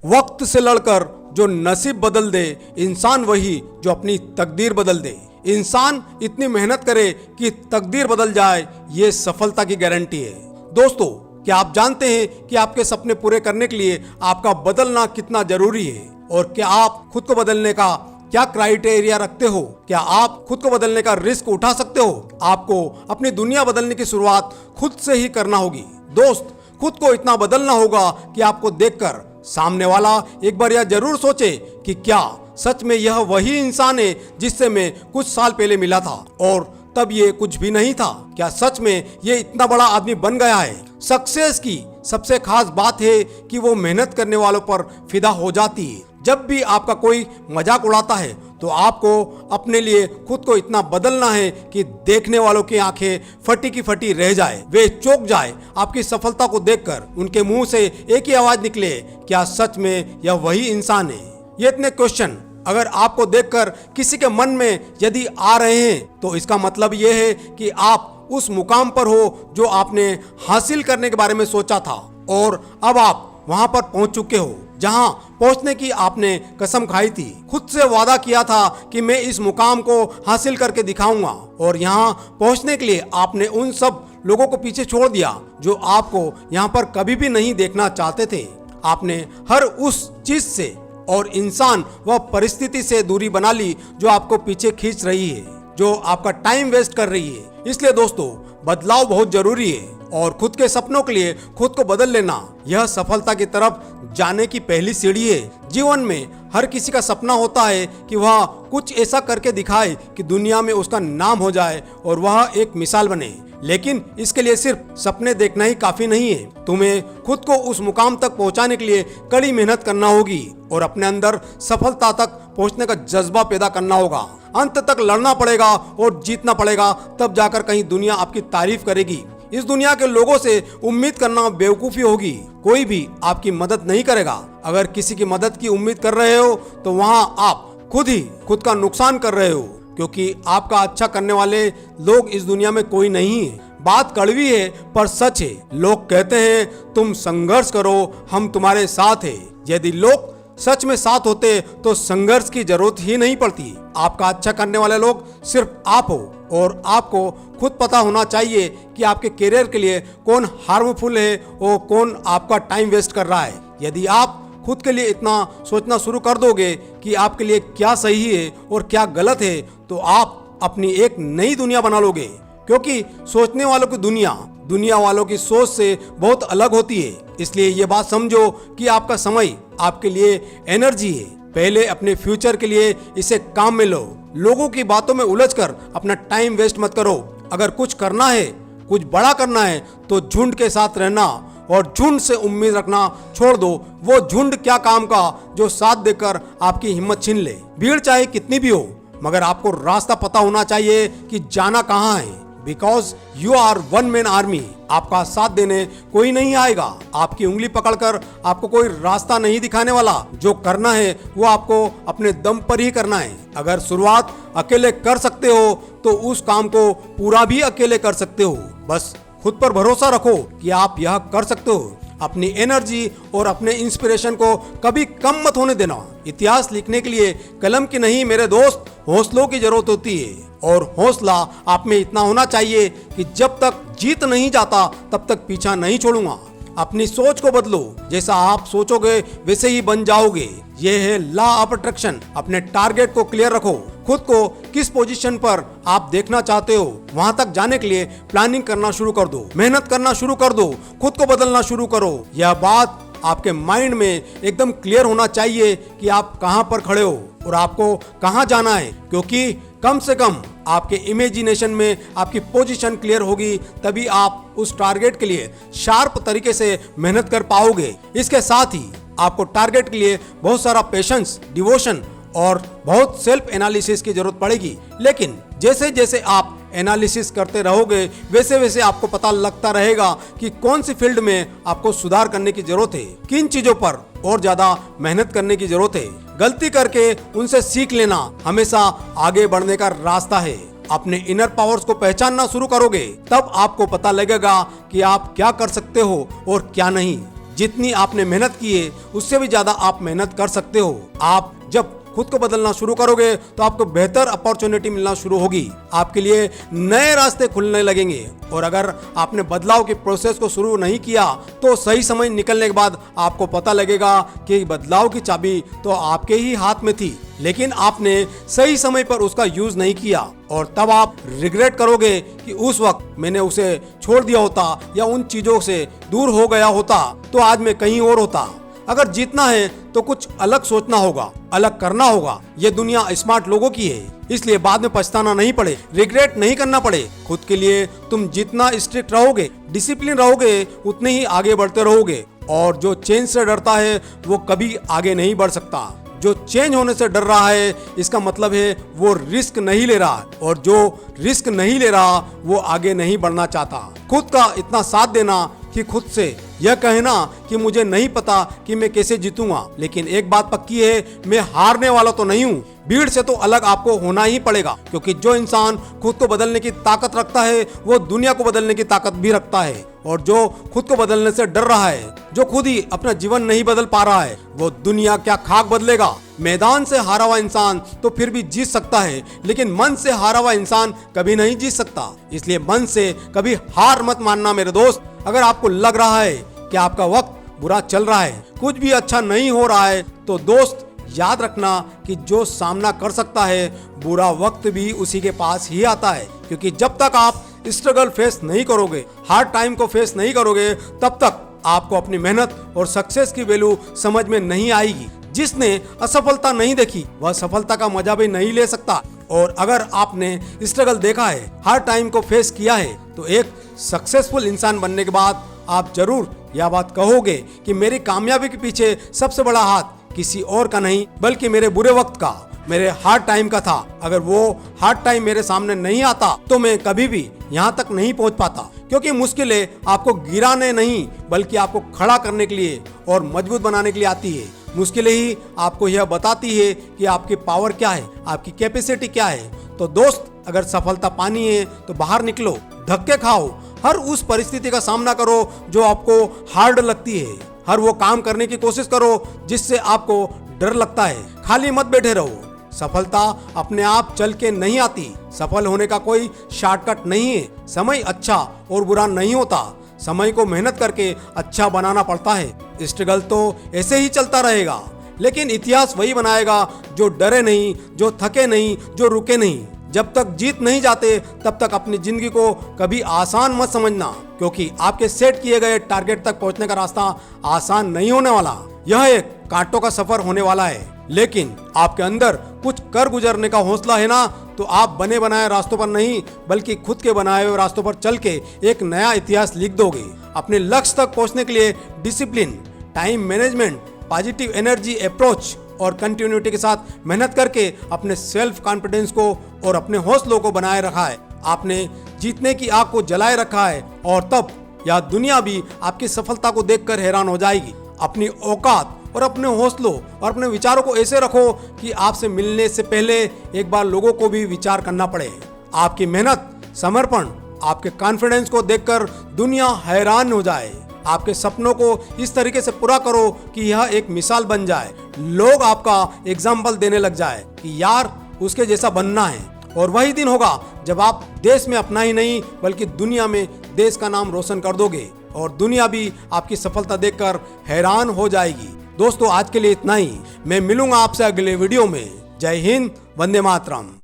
वक्त से लड़कर जो नसीब बदल दे, इंसान वही जो अपनी तकदीर बदल दे। इंसान इतनी मेहनत करे कि तकदीर बदल जाए, ये सफलता की गारंटी है। दोस्तों, क्या आप जानते हैं कि आपके सपने पूरे करने के लिए आपका बदलना कितना जरूरी है? और क्या आप खुद को बदलने का क्या क्राइटेरिया रखते हो? क्या आप खुद को बदलने का रिस्क उठा सकते हो? आपको अपनी दुनिया बदलने की शुरुआत खुद से ही करना होगी। दोस्त, खुद को इतना बदलना होगा कि आपको देखकर सामने वाला एक बार यह जरूर सोचे कि क्या सच में यह वही इंसान है जिससे मैं कुछ साल पहले मिला था और तब ये कुछ भी नहीं था। क्या सच में ये इतना बड़ा आदमी बन गया है? सक्सेस की सबसे खास बात है कि वो मेहनत करने वालों पर फिदा हो जाती है। जब भी आपका कोई मजाक उड़ाता है तो आपको अपने लिए खुद को इतना बदलना है कि देखने वालों की आंखें फटी की फटी रह जाए, वे चौंक जाए आपकी सफलता को देखकर। उनके मुंह से एक ही आवाज निकले, क्या सच में यह वही इंसान है? ये इतने क्वेश्चन अगर आपको देखकर किसी के मन में यदि आ रहे हैं तो इसका मतलब यह है कि आप उस मुकाम पर हो जो आपने हासिल करने के बारे में सोचा था और अब आप वहां पर पहुंच चुके हो जहां पहुंचने की आपने कसम खाई थी। खुद से वादा किया था कि मैं इस मुकाम को हासिल करके दिखाऊंगा और यहां पहुंचने के लिए आपने उन सब लोगों को पीछे छोड़ दिया जो आपको यहां पर कभी भी नहीं देखना चाहते थे। आपने हर उस चीज से और इंसान व परिस्थिति से दूरी बना ली जो आपको पीछे खींच रही है, जो आपका टाइम वेस्ट कर रही है। इसलिए दोस्तों, बदलाव बहुत जरूरी है और खुद के सपनों के लिए खुद को बदल लेना यह सफलता की तरफ जाने की पहली सीढ़ी है। जीवन में हर किसी का सपना होता है कि वह कुछ ऐसा करके दिखाए कि दुनिया में उसका नाम हो जाए और वह एक मिसाल बने। लेकिन इसके लिए सिर्फ सपने देखना ही काफी नहीं है। तुम्हें खुद को उस मुकाम तक पहुंचाने के लिए कड़ी मेहनत करना होगी और अपने अंदर सफलता तक पहुंचने का जज्बा पैदा करना होगा। अंत तक लड़ना पड़ेगा और जीतना पड़ेगा, तब जाकर कहीं दुनिया आपकी तारीफ करेगी। इस दुनिया के लोगों से उम्मीद करना बेवकूफी होगी। कोई भी आपकी मदद नहीं करेगा। अगर किसी की मदद की उम्मीद कर रहे हो तो वहां आप खुद ही खुद का नुकसान कर रहे हो, क्योंकि आपका अच्छा करने वाले लोग इस दुनिया में कोई नहीं है। बात कड़वी है पर सच है। लोग कहते हैं तुम संघर्ष करो, हम तुम्हारे साथ हैं। यदि लोग सच में साथ होते तो संघर्ष की जरूरत ही नहीं पड़ती। आपका अच्छा करने वाले लोग सिर्फ आप हो और आपको खुद पता होना चाहिए कि आपके करियर के लिए कौन हार्मफुल है और कौन आपका टाइम वेस्ट कर रहा है। यदि आप खुद के लिए इतना सोचना शुरू कर दोगे कि आपके लिए क्या सही है और क्या गलत है, तो आप अपनी एक नई दुनिया बना लोगे। क्योंकि सोचने वालों की दुनिया वालों की सोच से बहुत अलग होती है। इसलिए ये बात समझो कि आपका समय आपके लिए एनर्जी है। पहले अपने फ्यूचर के लिए इसे काम में लो। लोगों की बातों में उलझकर अपना टाइम वेस्ट मत करो। अगर कुछ करना है, कुछ बड़ा करना है, तो झुंड के साथ रहना और झुंड से उम्मीद रखना छोड़ दो। वो झुंड क्या काम का जो साथ देकर आपकी हिम्मत छीन ले। भीड़ चाहे कितनी भी हो, मगर आपको रास्ता पता होना चाहिए कि जाना कहाँ है। Because you are one man army. आपका साथ देने कोई नहीं आएगा। आपकी उंगली पकड़कर आपको कोई रास्ता नहीं दिखाने वाला। जो करना है वो आपको अपने दम पर ही करना है। अगर शुरुआत अकेले कर सकते हो तो उस काम को पूरा भी अकेले कर सकते हो। बस खुद पर भरोसा रखो कि आप यह कर सकते हो। अपनी एनर्जी और अपने इंस्पिरेशन को कभी कम मत होने देना। इतिहास लिखने के लिए कलम की नहीं मेरे दोस्त, हौसलों की जरूरत होती है। और हौसला आप में इतना होना चाहिए कि जब तक जीत नहीं जाता तब तक पीछा नहीं छोड़ूंगा। अपनी सोच को बदलो। जैसा आप सोचोगे वैसे ही बन जाओगे। यह है लॉ ऑफ अट्रैक्शन। अपने टारगेट को क्लियर रखो। खुद को किस पोजीशन पर आप देखना चाहते हो, वहां तक जाने के लिए प्लानिंग करना शुरू कर दो। मेहनत करना शुरू कर दो। खुद को बदलना शुरू करो। यह बात आपके माइंड में एकदम क्लियर होना चाहिए कि आप कहां पर खड़े हो और आपको कहां जाना है। क्योंकि कम से कम आपके इमेजिनेशन में आपकी पोजीशन क्लियर होगी, तभी आप उस टारगेट के लिए शार्प तरीके से मेहनत कर पाओगे। इसके साथ ही आपको टारगेट के लिए बहुत सारा पेशेंस, डिवोशन और बहुत सेल्फ एनालिसिस की जरूरत पड़ेगी। लेकिन जैसे जैसे आप एनालिसिस करते रहोगे वैसे वैसे आपको पता लगता रहेगा कि कौन सी फील्ड में आपको सुधार करने की जरूरत है, किन चीजों पर और ज्यादा मेहनत करने की जरूरत है। गलती करके उनसे सीख लेना हमेशा आगे बढ़ने का रास्ता है। अपने इनर पावर्स को पहचानना शुरू करोगे तब आपको पता लगेगा कि आप क्या कर सकते हो और क्या नहीं। जितनी आपने मेहनत की है उससे भी ज्यादा आप मेहनत कर सकते हो। आप जब खुद को बदलना शुरू करोगे तो आपको बेहतर अपॉर्चुनिटी मिलना शुरू होगी, आपके लिए नए रास्ते खुलने लगेंगे। और अगर आपने बदलाव के प्रोसेस को शुरू नहीं किया तो सही समय निकलने के बाद आपको पता लगेगा कि बदलाव की चाबी तो आपके ही हाथ में थी, लेकिन आपने सही समय पर उसका यूज नहीं किया और तब आप रिग्रेट करोगे कि उस वक्त मैंने उसे छोड़ दिया होता या उन चीजों से दूर हो गया होता तो आज मैं कहीं और होता। अगर जीतना है तो कुछ अलग सोचना होगा, अलग करना होगा। ये दुनिया स्मार्ट लोगों की है, इसलिए बाद में पछताना नहीं पड़े, रिग्रेट नहीं करना पड़े। खुद के लिए तुम जितना स्ट्रिक्ट रहोगे, डिसिप्लिन रहोगे, उतने ही आगे बढ़ते रहोगे। और जो चेंज से डरता है वो कभी आगे नहीं बढ़ सकता। जो चेंज होने से डर रहा है इसका मतलब है वो रिस्क नहीं ले रहा, और जो रिस्क नहीं ले रहा वो आगे नहीं बढ़ना चाहता। खुद का इतना साथ देना कि खुद से यह कहना कि मुझे नहीं पता कि मैं कैसे जीतूंगा, लेकिन एक बात पक्की है, मैं हारने वाला तो नहीं हूँ। भीड़ से तो अलग आपको होना ही पड़ेगा, क्योंकि जो इंसान खुद को बदलने की ताकत रखता है वो दुनिया को बदलने की ताकत भी रखता है। और जो खुद को बदलने से डर रहा है, जो खुद ही अपना जीवन नहीं बदल पा रहा है, वो दुनिया क्या खाक बदलेगा। मैदान से हारा हुआ इंसान तो फिर भी जीत सकता है, लेकिन मन से हारा हुआ इंसान कभी नहीं जीत सकता। इसलिए मन से कभी हार मत मानना मेरे दोस्त। अगर आपको लग रहा है कि आपका वक्त बुरा चल रहा है, कुछ भी अच्छा नहीं हो रहा है, तो दोस्त याद रखना कि जो सामना कर सकता है बुरा वक्त भी उसी के पास ही आता है। क्योंकि जब तक आप स्ट्रगल फेस नहीं करोगे, हार्ड टाइम को फेस नहीं करोगे, तब तक आपको अपनी मेहनत और सक्सेस की वैल्यू समझ में नहीं आएगी। जिसने असफलता नहीं देखी वह सफलता का मजा भी नहीं ले सकता। और अगर आपने स्ट्रगल देखा है, हार्ड टाइम को फेस किया है, तो एक सक्सेसफुल इंसान बनने के बाद आप जरूर यह बात कहोगे कि मेरी कामयाबी के पीछे सबसे बड़ा हाथ किसी और का नहीं बल्कि मेरे बुरे वक्त का, मेरे हार्ड टाइम का था। अगर वो हार्ड टाइम मेरे सामने नहीं आता तो मैं कभी भी यहाँ तक नहीं पहुँच पाता। क्योंकि मुश्किलें आपको गिराने नहीं बल्कि आपको खड़ा करने के लिए और मजबूत बनाने के लिए आती है। मुश्किलें ही आपको यह बताती है कि आपकी पावर क्या है, आपकी कैपेसिटी क्या है। तो दोस्त, अगर सफलता पानी है तो बाहर निकलो, धक्के खाओ, हर उस परिस्थिति का सामना करो जो आपको हार्ड लगती है, हर वो काम करने की कोशिश करो जिससे आपको डर लगता है। खाली मत बैठे रहो। सफलता अपने आप चल के नहीं आती, सफल होने का कोई शॉर्टकट नहीं है। समय अच्छा और बुरा नहीं होता, समय को मेहनत करके अच्छा बनाना पड़ता है। स्ट्रगल तो ऐसे ही चलता रहेगा, लेकिन इतिहास वही बनाएगा जो डरे नहीं, जो थके नहीं, जो रुके नहीं। जब तक जीत नहीं जाते तब तक अपनी जिंदगी को कभी आसान मत समझना, क्योंकि आपके सेट किए गए टारगेट तक पहुंचने का रास्ता आसान नहीं होने वाला। यह एक कांटों का सफर होने वाला है, लेकिन आपके अंदर कुछ कर गुजरने का हौसला है ना, तो आप बने बनाए रास्तों पर नहीं बल्कि खुद के बनाए हुए रास्तों पर चल के एक नया इतिहास लिख दोगे। अपने लक्ष्य तक पहुंचने के लिए discipline, time management, positive energy approach और कंटिन्यूटी के साथ मेहनत करके अपने सेल्फ कॉन्फिडेंस को और अपने हौसलों को बनाए रखा है। आपने जीतने की आग को जलाए रखा है, और तब यह दुनिया भी आपकी सफलता को देखकर हैरान हो जाएगी। अपनी औकात और अपने हौसलों और अपने विचारों को ऐसे रखो कि आपसे मिलने से पहले एक बार लोगों को भी विचार करना पड़े। आपकी मेहनत, समर्पण, आपके कॉन्फिडेंस को देखकर दुनिया हैरान हो जाए। आपके सपनों को इस तरीके से पूरा करो कि यह एक मिसाल बन जाए, लोग आपका एग्जाम्पल देने लग जाए कि यार उसके जैसा बनना है। और वही दिन होगा जब आप देश में अपना ही नहीं बल्कि दुनिया में देश का नाम रोशन कर दोगे, और दुनिया भी आपकी सफलता देखकर हैरान हो जाएगी। दोस्तों, आज के लिए इतना ही। मैं मिलूंगा आपसे अगले वीडियो में। जय हिंद, वंदे मातरम।